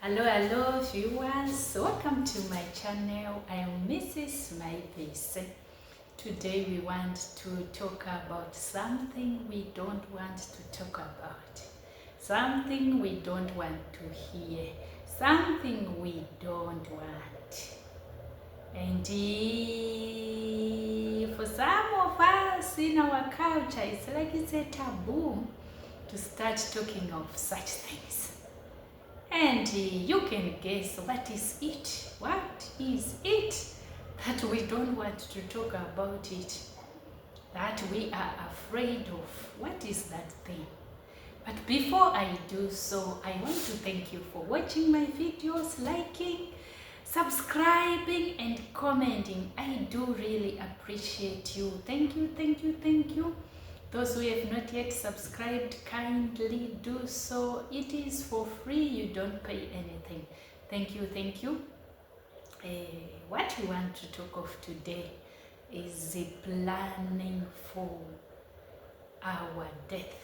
Hello viewers, welcome to my channel. I am Mrs. Mavis. Today we want to talk about something we don't want to talk about, something we don't want to hear, something we don't want. And for some of us in our culture, it's like it's a taboo to start talking of such things. And you can guess what is it? What is it that we don't want to talk about it? That we are afraid of? What is that thing? But before I do so, I want to thank you for watching my videos, liking, subscribing and commenting. I do really appreciate you. Thank you, thank you, thank you. Those who have not yet subscribed, kindly do so. It is for free. You don't pay anything. Thank you, thank you. What we want to talk of today is the planning for our death.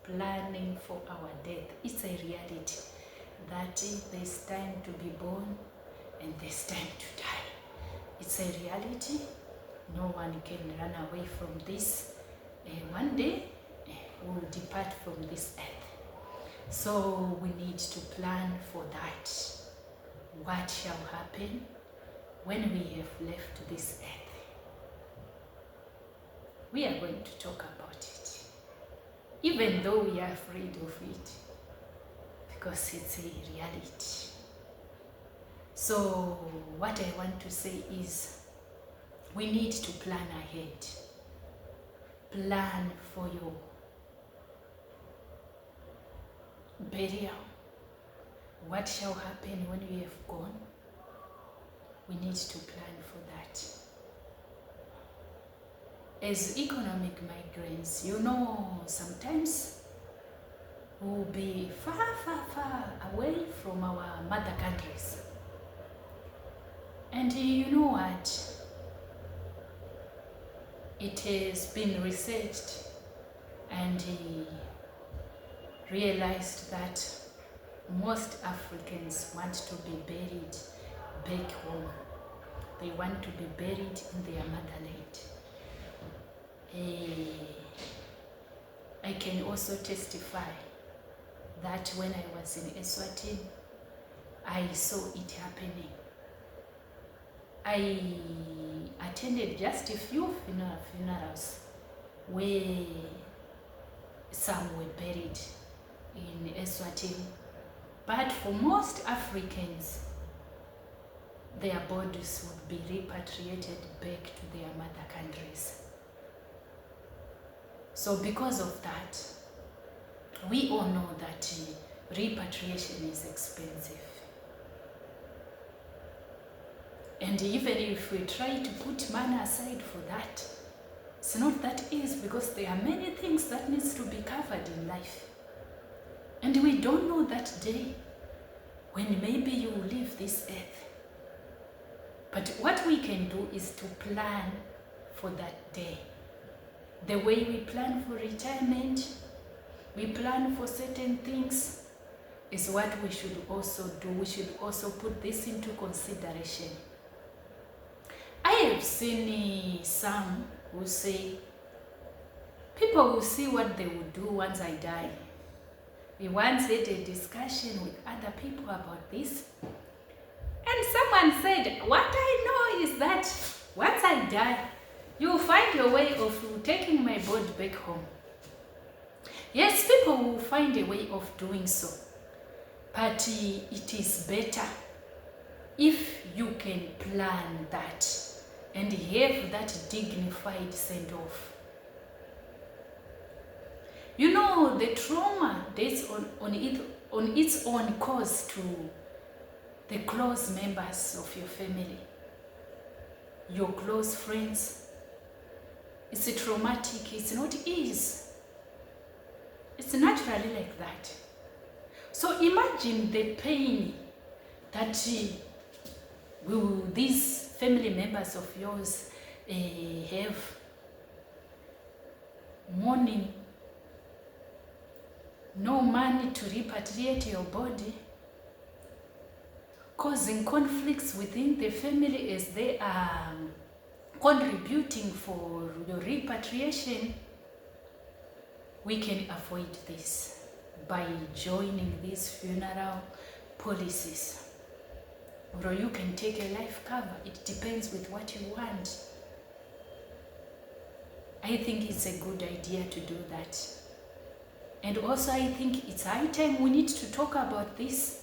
Planning for our death. It's a reality that there's time to be born and there's time to die. It's a reality. No one can run away from this. One day we'll depart from this earth. So we need to plan for that. What shall happen when we have left this earth? We are going to talk about it, even though we are afraid of it, because it's a reality. So what I want to say is we need to plan ahead. Plan for your burial. What shall happen when we have gone? We need to plan for that. As economic migrants, sometimes we'll be far away from our mother countries. And you know what? It has been researched and realized that most Africans want to be buried back home. They want to be buried in their motherland. I can also testify that when I was in Eswatini, I saw it happening. I attended just a few funerals where some were buried in Eswatini. But for most Africans, their bodies would be repatriated back to their mother countries. So because of that, we all know that repatriation is expensive. And even if we try to put money aside for that, it's not that easy, because there are many things that needs to be covered in life. And we don't know that day when maybe you will leave this earth. But what we can do is to plan for that day. The way we plan for retirement, we plan for certain things, is what we should also do. We should also put this into consideration. I have seen some who say, people will see what they will do once I die. We once had a discussion with other people about this. And someone said, what I know is that once I die, you will find a way of taking my body back home. Yes, people will find a way of doing so. But it is better if you can plan that and have that dignified send-off. You know, the trauma that's on its own cause to the close members of your family, your close friends. It's traumatic, it's not easy. It's naturally like that. So imagine the pain that these family members of yours have, mourning, no money to repatriate your body, causing conflicts within the family as they are contributing for the repatriation, we can avoid this by joining these funeral policies. Or you can take a life cover. It depends with what you want. I think it's a good idea to do that. And also I think it's high time we need to talk about this.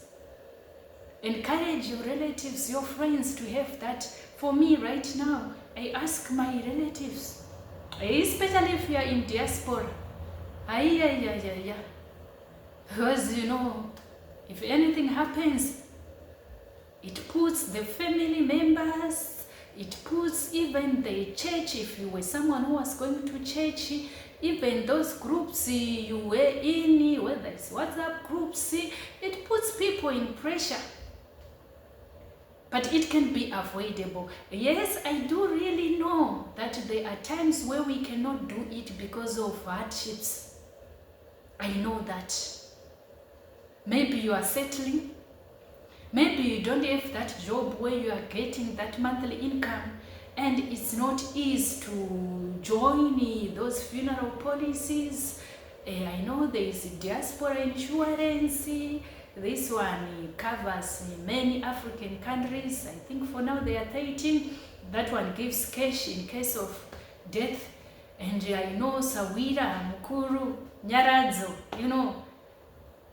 Encourage your relatives, your friends to have that. For me right now, I ask my relatives, especially if you are in diaspora, because you know, if anything happens, it puts the family members, it puts even the church, if you were someone who was going to church, even those groups you were in, whether it's WhatsApp groups, it puts people in pressure. But it can be avoidable. Yes, I do really know that there are times where we cannot do it because of hardships. I know that. Maybe you are settling. Maybe you don't have that job where you are getting that monthly income, and it's not easy to join those funeral policies. I know there is diaspora insurance. This one covers many African countries. I think for now they are 13. That one gives cash in case of death. And I know Sawira, Mukuru, Nyaradzo, you know.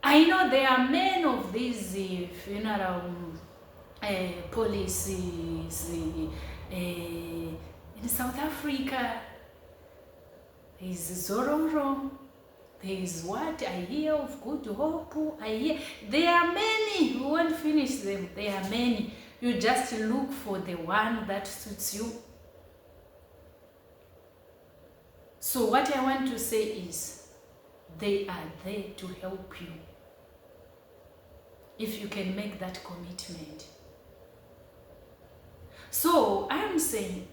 I know there are many of these funeral policies in South Africa. There is Zororo. There is what I hear of Good Hope. I hear there are many. You won't finish them. There are many. You just look for the one that suits you. So what I want to say is, they are there to help you. If you can make that commitment. So I'm saying,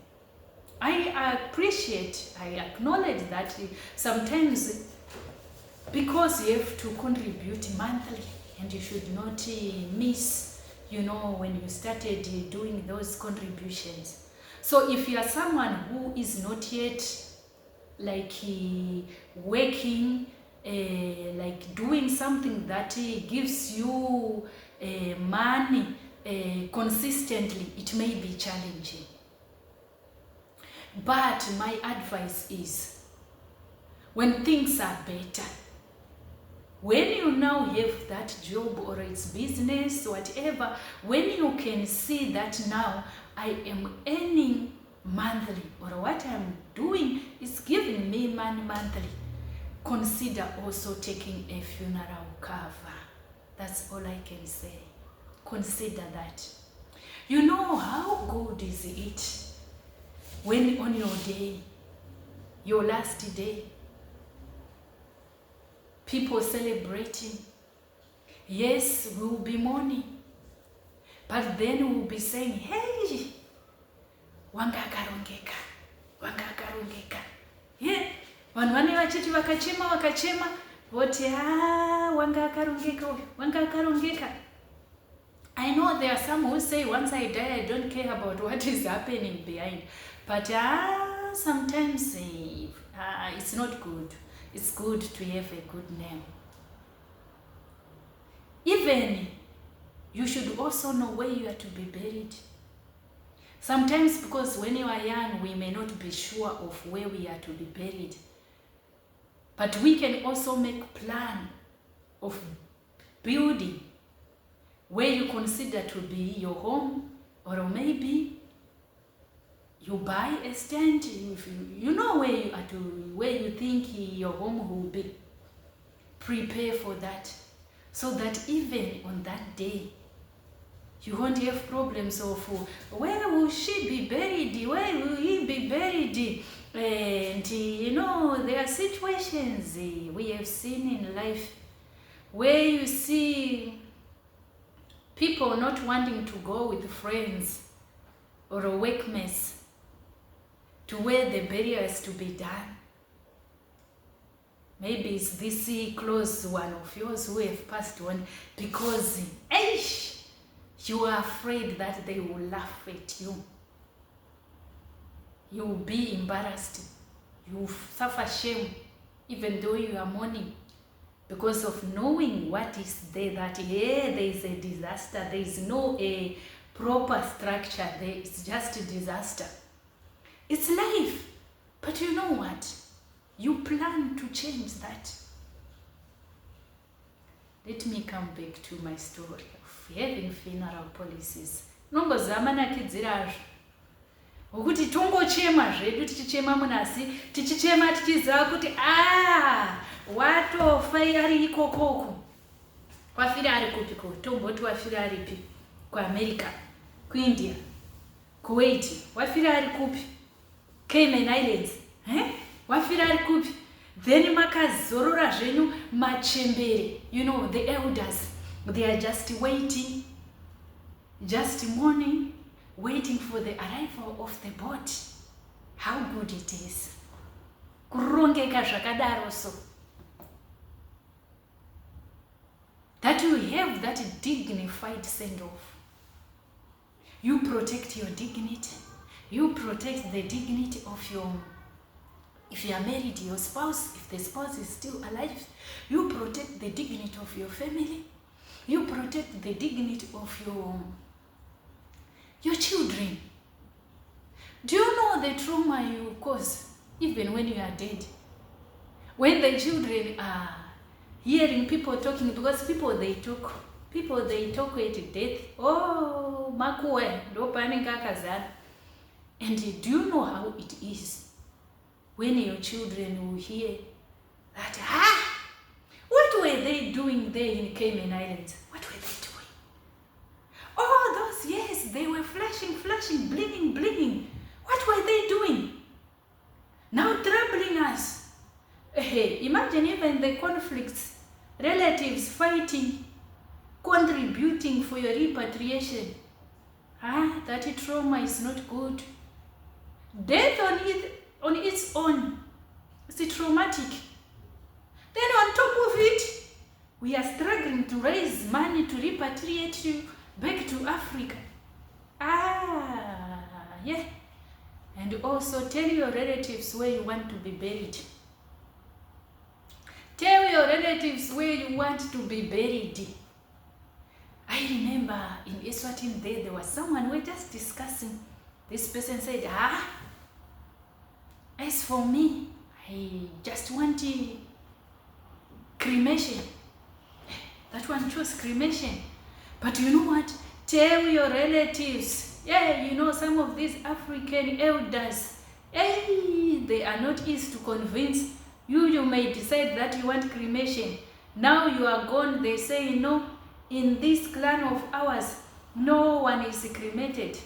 I appreciate, I acknowledge that sometimes, because you have to contribute monthly, and you should not miss, you know, when you started doing those contributions. So if you are someone who is not yet like working, like doing something that gives you money consistently, it may be challenging. But my advice is, when things are better, when you now have that job or it's business, whatever, when you can see that now I am earning monthly, or what I'm doing is giving me money monthly, consider also taking a funeral cover. That's all I can say. Consider that. You know how good is it when on your day, your last day, people celebrating. Yes, we will be mourning, but then we will be saying, hey, wanga karongeka, wanga karongeka. Yeah, wanwane wachechi wakachema, wote wanga karongeka, wanga karongeka. I know there are some who say, once I die, I don't care about what is happening behind. But sometimes it's not good. It's good to have a good name. Even you should also know where you are to be buried. Sometimes, because when you are young, we may not be sure of where we are to be buried. But we can also make plan of building where you consider to be your home, or maybe you buy a stand if you know where you are to, where you think your home will be. Prepare for that, so that even on that day you won't have problems of where will she be buried, where will he be buried. And you know, there are situations we have seen in life where you see people not wanting to go with friends or a workmates to where the burial is to be done. Maybe it's this close one of yours who have passed on, because You are afraid that they will laugh at you. You will be embarrassed. You will suffer shame, even though you are mourning, because of knowing what is there, that there is a disaster. There is no a proper structure. There is just a disaster. It's life. But you know what? You plan to change that. Let me come back to my story of having funeral policies. Nongozama nakidzirazvo. Ukuti tongochema zvedu tichichema munasi, tichichema tichiziva kuti watofa ari ikokoko. Wafira ari kupiko, tomboti wafira aripi? Kuamerica, kuIndia, Kuwait, wafira ari kupi? Cayman Islands, wafira ari kupi? Then makazorora zvenyu machembere, you know, the elders, they are just waiting, just mourning, waiting for the arrival of the body. How good it is. Kurongeka zvakadaro so. That you have that dignified send-off. You protect your dignity. You protect the dignity of your, if you are married, your spouse, if the spouse is still alive, you protect the dignity of your family. You protect the dignity of your children. Do you know the trauma you cause even when you are dead? When the children are hearing people talking, because people they talk at death. Oh, makuwe, ndo panenge akazara. And do you know how it is when your children will hear that, what were they doing there in Cayman Islands? What were they doing? Oh, those, yes, they were flashing, blinking. What were they doing? Now troubling us. Hey, imagine even the conflicts, relatives fighting, contributing for your repatriation. That trauma is not good. Death on its own, it's traumatic. Then on top of it, we are struggling to raise money to repatriate you back to Africa. Yeah. And also tell your relatives where you want to be buried. Tell your relatives where you want to be buried. I remember in Eswatini there was someone, we were just discussing. This person said, as for me, I just want cremation. That one chose cremation. But you know what? Tell your relatives, you know, some of these African elders, they are not easy to convince. You may decide that you want cremation. Now you are gone, they say, no, in this clan of ours, no one is cremated.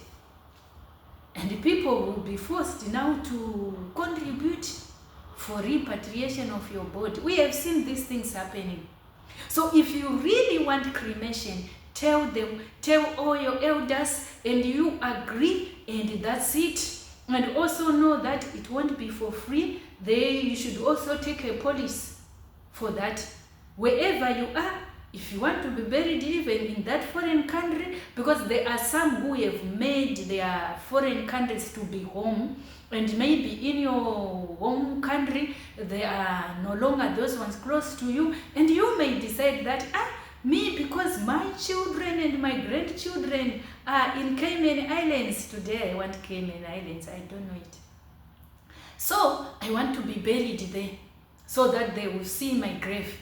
And people will be forced now to contribute for repatriation of your body. We have seen these things happening. So if you really want cremation, tell them, tell all your elders, and you agree, and that's it. And also know that it won't be for free. You should also take a policy for that. Wherever you are, if you want to be buried even in that foreign country, because there are some who have made their foreign countries to be home, and maybe in your home country, there are no longer those ones close to you, and you may decide that, me, because my children and my grandchildren are in Cayman Islands today, I want Cayman Islands, I don't know it. So, I want to be buried there, so that they will see my grave.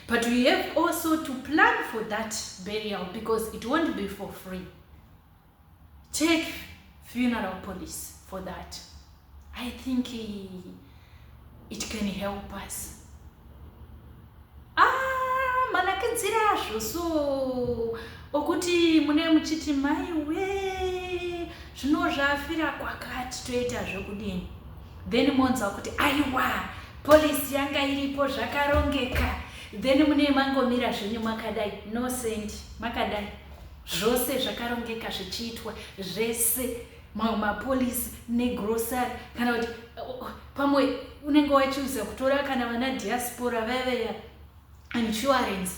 But we have also to plan for that burial, because it won't be for free. Take funeral policy for that. I think it can help us. Manakidzirazvo so okuti mune muchiti mai we zvinozvafira kwakati toita zvekudini. Then monza kuti aiwa polisi yanga iripo zvakarongeka. Then mune mangomira zvenyu makadai, no send, makadai. Zvose zvakarongeka zvichiitwa, zvese mapolisi negrocery, kana kuti pamwe unenge wachiuza kutora kana vana diaspora vaya insurance.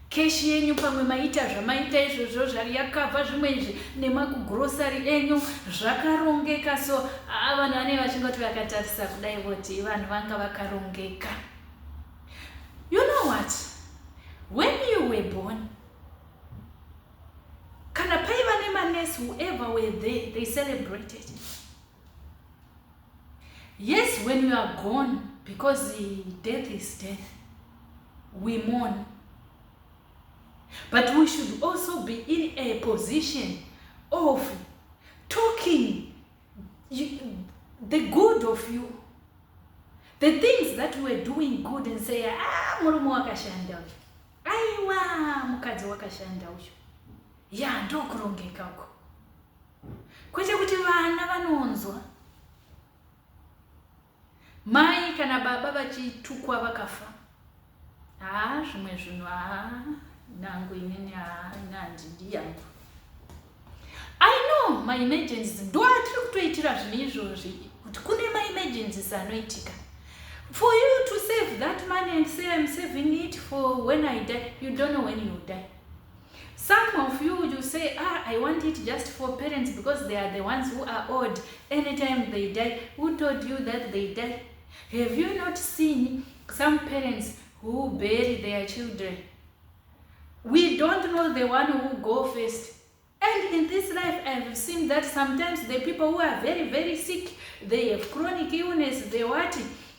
keshi yenyu pamwe maita zvamaita izvozvo zvakava zvimwe nemakugrosari enyu zvakarongeka. So vanhu vane vachingoti vakatarisa kudai voti vanhu vanga vakarongeka. You know what? When you were born, kana paiva nemanesi, whoever were there, they celebrated. Yes, when you are gone, because death is death, we mourn. But we should also be in a position of talking the good of you, the things that we were doing good, and say, murume wakashanda uyu, aiwa mukadzi wakashanda uyu, ya ndokurongeka uko. Kwete kuti vana vanonzwa mai kana baba vachitukwa vakafa, zvimwe zvinhu nangu inini nandi yangu. I know my emergencies ndo atiri kutoitira zvinhu izvozvi kuti kune ma-emergencies anoitika. For you to save that money and say I'm saving it for when I die, you don't know when you die. Some of you say, I want it just for parents because they are the ones who are old. Anytime they die, who told you that they die? Have you not seen some parents who bury their children? We don't know the one who go first. And in this life, I've seen that sometimes the people who are very, very sick, they have chronic illness,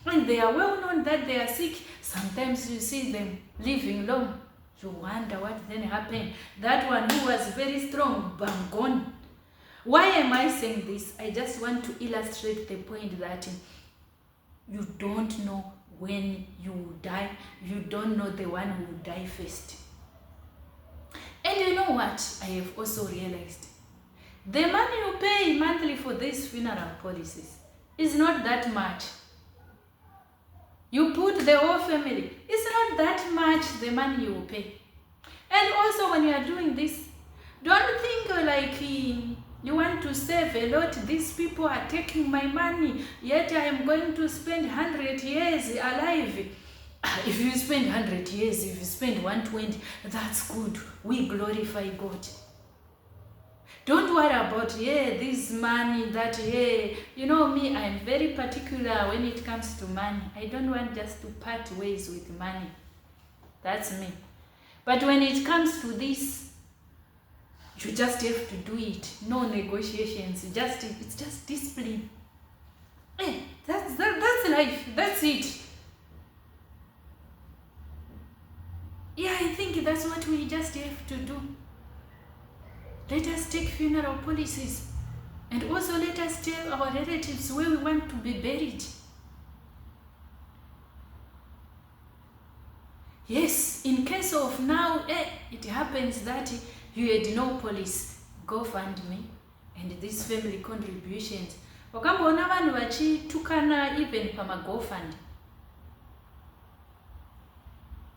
and they are well known that they are sick. Sometimes you see them living long. You wonder what then happened. That one who was very strong, bam, gone. Why am I saying this? I just want to illustrate the point that you don't know when you will die. You don't know the one who will die first. And you know what I have also realized? The money you pay monthly for these funeral policies is not that much. You put the whole family, it's not that much the money you pay. And also when you are doing this, don't think like you want to save a lot. These people are taking my money, yet I am going to spend 100 years alive. If you spend 100 years, if you spend 120, that's good. We glorify God. Don't worry about, this money, that, you know me, I'm very particular when it comes to money. I don't want just to part ways with money. That's me. But when it comes to this, you just have to do it. No negotiations. It's just discipline. That's life. That's it. Yeah, I think that's what we just have to do. Let us take funeral policies, and also let us tell our relatives where we want to be buried. Yes, in case of now, it happens that you had no police, GoFundMe, and these family contributions. Wakamboona vanhu vachitukana even pama GoFund.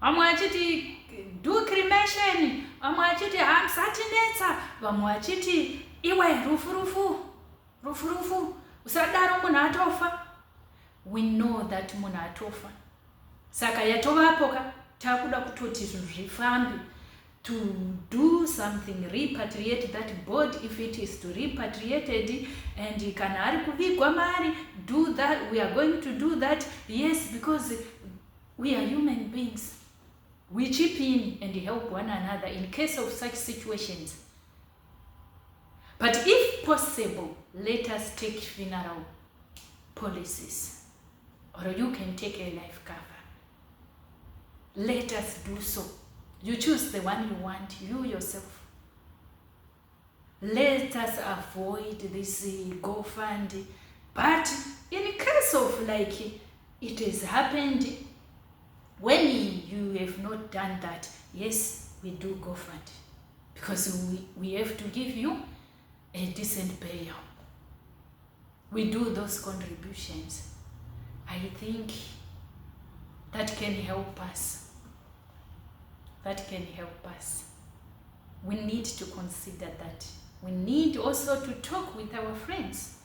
Vamwe vachiti do cremation, vamwe vachiti hamsatinetsa, vamwe vachiti iwe rufu, usadaro munhu atofa. We know that munhu atofa. Saka yatovapoka, takuda kutoti zvinhu zvifambe. To do something, repatriate that body if it is to repatriated, and kana ari kuvigwa mari, do that. We are going to do that, yes, because we are human beings. We chip in and help one another in case of such situations. But if possible, let us take funeral policies, or you can take a life cover. Let us do so. You choose the one you want, you yourself. Let us avoid this GoFund. But in case of like it has happened, when you have not done that, yes, we do GoFund, because we have to give you a decent burial. We do those contributions. I think that can help us. That can help us. We need to consider that. We need also to talk with our friends,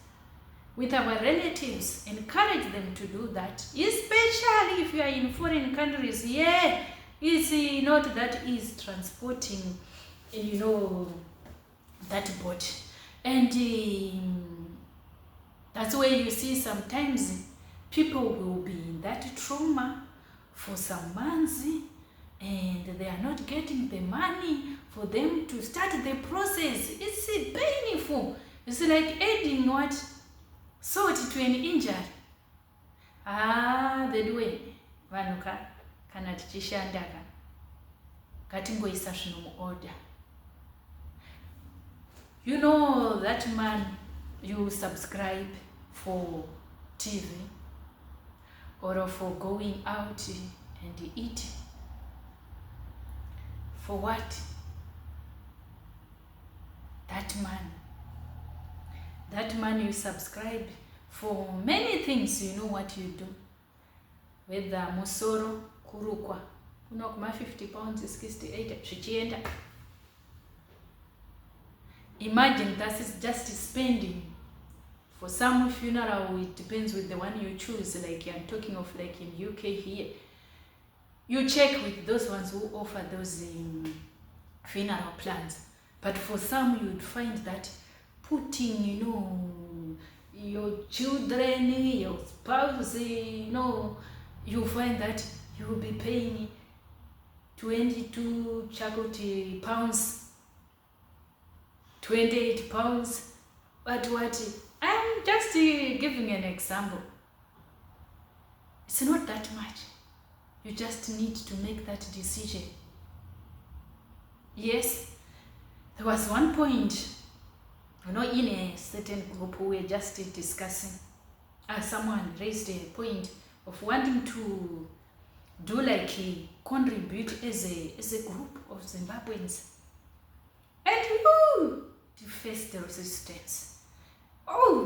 with our relatives, encourage them to do that, especially if you are in foreign countries. It's not that easy transporting, that body. And that's where you see sometimes people will be in that trauma for some months, and they are not getting the money for them to start the process. It's painful. It's like adding what? Salt to an injury. The way vanuka kana tichishandaka ngatingoisa zvinhu muorder. You know that man you subscribe for TV or for going out and eat. For what? That man you subscribe for many things. You know what you do. Whether musoro, kurukwa, kunokuma 50 pounds, 68, zvichienda. Imagine that is just spending. For some funeral, it depends with the one you choose. Like I'm talking of like in UK here. You check with those ones who offer those funeral plans. But for some, you'd find that putting, your children, your spouse, you find that you will be paying 22 charity pounds, 28 pounds. But what? I'm just giving an example. It's not that much. You just need to make that decision. Yes, there was one point, in a certain group we were just discussing. Someone raised a point of wanting to do like contribute as a group of Zimbabweans. And to face the resistance.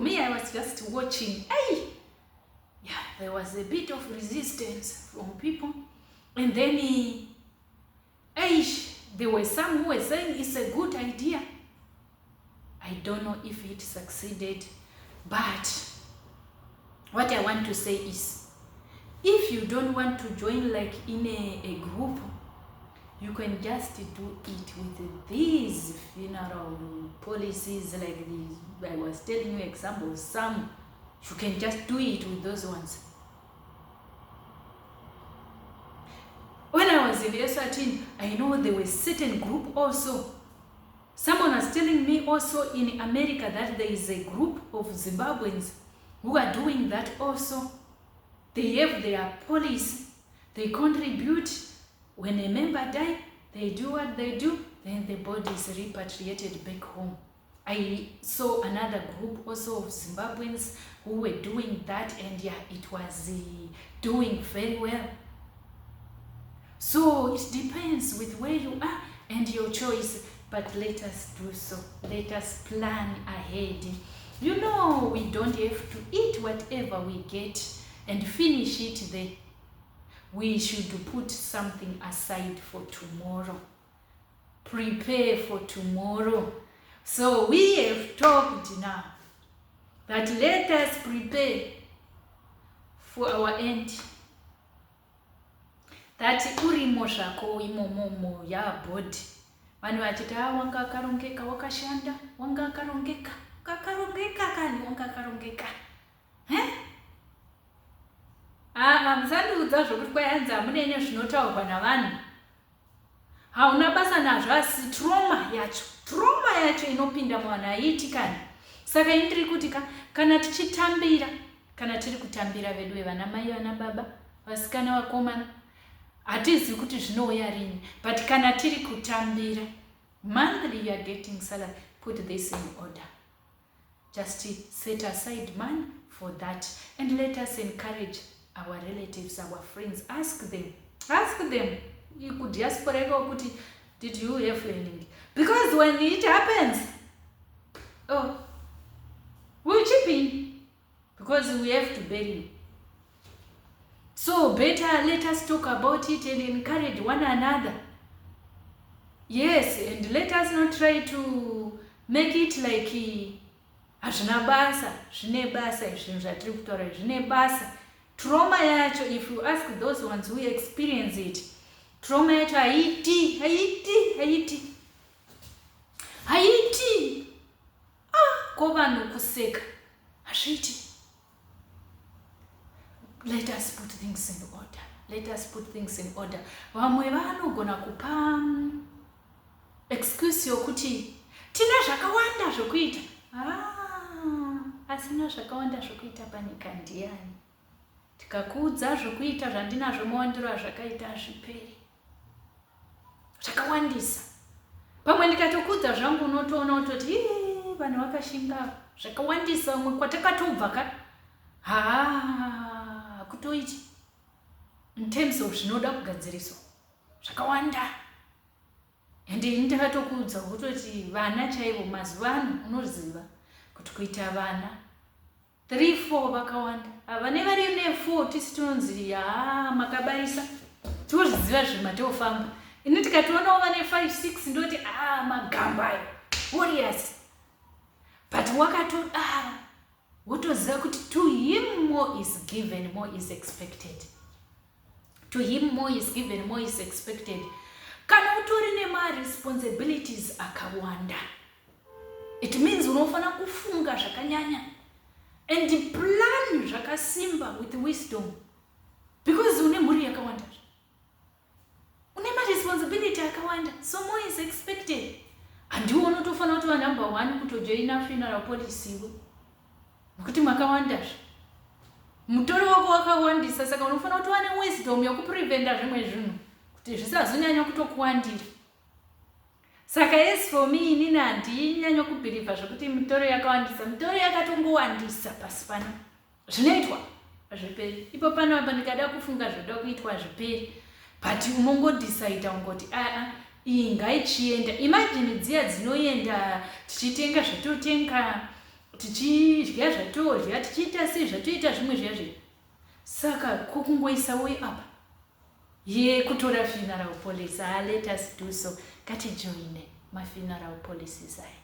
Me, I was just watching. There was a bit of resistance from people. And then there were some who were saying it's a good idea. I don't know if it succeeded, but what I want to say is, if you don't want to join like in a group, you can just do it with these funeral policies like these. I was telling you examples. Some you can just do it with those ones. When I was in S13, I know there was certain group also. Someone was telling me also in America that there is a group of Zimbabweans who are doing that also. They have their police. They contribute. When a member dies, they do what they do. Then the body is repatriated back home. I saw another group also of Zimbabweans who were doing that, and it was doing very well. So it depends with where you are and your choice, but let us do so. Let us plan ahead. We don't have to eat whatever we get and finish it there. We should put something aside for tomorrow. Prepare for tomorrow. So we have talked now that let us prepare for our end. That urimo zvako imomomo body. Vanhu vachiti wanga akarongeka wakashanda, wanga akarongeka, kani wanga akarongeka. Musandiudza zvokuti kwayanzi hamunene zvinotaurwa navanhu. Hauna basa nazvo, asi trauma yacho inopinda muvanhu haiti kani. Saka indiri kuti kana tichitambira, kana tiri kutambira vedu vevana mai vana baba, vasikana vakomana, hatizi kuti zvinouya rini, but kana tiri kutambira, monthly you are getting salary, put this in order. Just set aside money for that, and let us encourage our relatives, our friends. Ask them. You could just kuti, did you have learning? Because when it happens, we'll chip in, because we have to bury you. So better let us talk about it and encourage one another. Yes, and let us not try to make it like hazvina basa, zvine basa, zvinhu zvatiri kutaura zvine basa. Trauma yacho, if you ask those ones who experience it, trauma yacho haiti ko vanhu kuseka hazviiti. Let us put things in order. Let us put things in order. Vamwe vanogona kupa excuse yokuti tina zvakawanda zvokuita. Asina zvakawanda zvokuita panyika ndiani? Tikakuudza zvokuita zvandinazvo mawandiro azvakaita hazviperi. Zvakawandisa. Pamwe ndikatokuudza zvangu unotoona utoti vanhu vakashinga zvakawandisa umwe kwatakatobva ka. Kutoiti in terms of zvinoda kugadziriswa zvakawanda. Ende ndakatokuudza kutoti vana chaivo mazuva ano unoziva kuti kuita vana 3-4 vakawanda. Vane vari ne4 tisi tinonzi makabarisa tozviziva zvematofamba. Ini tikatoonawo vane 5-6 ndoti magamba ayo warriors. But wakatodaro wotoziva kuti to him more is given, more is expected. To him more is given, more is expected. Kana utori nema-responsibilities akawanda, it means unofana kufunga zvakanyanya and plan zvakasimba with wisdom, because une mhuri yakawanda, une ma-responsibility akawanda, so more is expected. Handiwo unotofana kuti number 1 kutojoina funeral policy iwe nokuti makawanda. Mutoro wako wakawandisa, saka unofana kuti wane wisdom yokupreventa zvimwe zvinhu kuti zvisazonyanya kutokuwandira. Saka as for me, inini handinyanya kubhirivha zvokuti mitoro yakawandisa. Mitoro yakatongowandisa pasi pano. Zvinoitwa zviperi. Ipo pano apa ndikada kufunga zvoda kuitwa zviperi, but unongodecide ungoti iyi ngaichienda. Imagine dziya dzinoenda tichitenga zvatotenga, tichidya zvatodya, tichiita sei zvatoita zvimwe zviya. Saka kokungoisa way apa kutora funeral policy. Let us do so. Ngatijoine ma-funeral policies aya,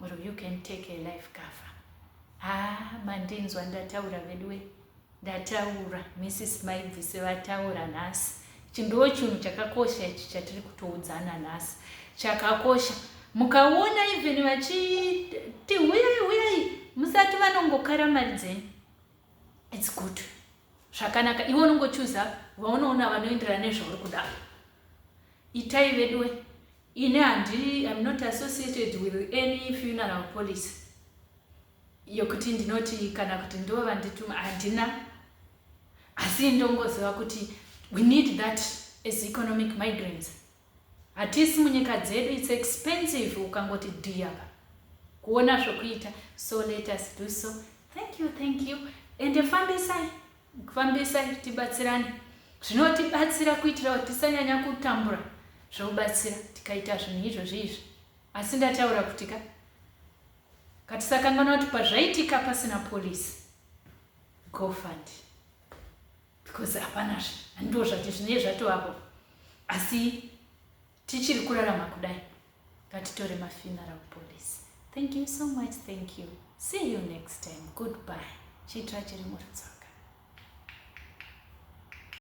or you can take a life cover. Mandinzwa ndataura veduwe, ndataura Mrs. Maibvise vataura nhasi. Chindiwo chinhu chakakosha ichi chatiri kutoudzana nhasi, chakakosha. Mukaona even vachiti huyai musati vanongokara mari dzenyu, it's good, zvakanaka. Iwe unongochuza vaunoona vanoenderana nezvauri kuda. Itai veduwe. I'm not associated with any funeral policy yokuti ndinoti kana kuti ndo vandituma, handina. Asi ndongoziva kuti we need that as economic migrants. Hatisi munyika dzedu, it's expensive ukangoti apa kuona zvokuita. So let us do so. Thank you. Ende fambisai tibatsirane. Zvinotibatsira kuitira kuti tisanyanya kutambura zvokubatsira tikaita zvinhu izvozvi. Asi ndataura kuti katisakangana kuti pazvaitika pasina polisi, go fund, because hapanazve ndo zvati zvinei zvatovapo. Asi tichiri kurarama kudai, ngatitore ma-funeral policy. Thank you so much. Thank you. See you next time. Goodbye. Chitra chiri muridza.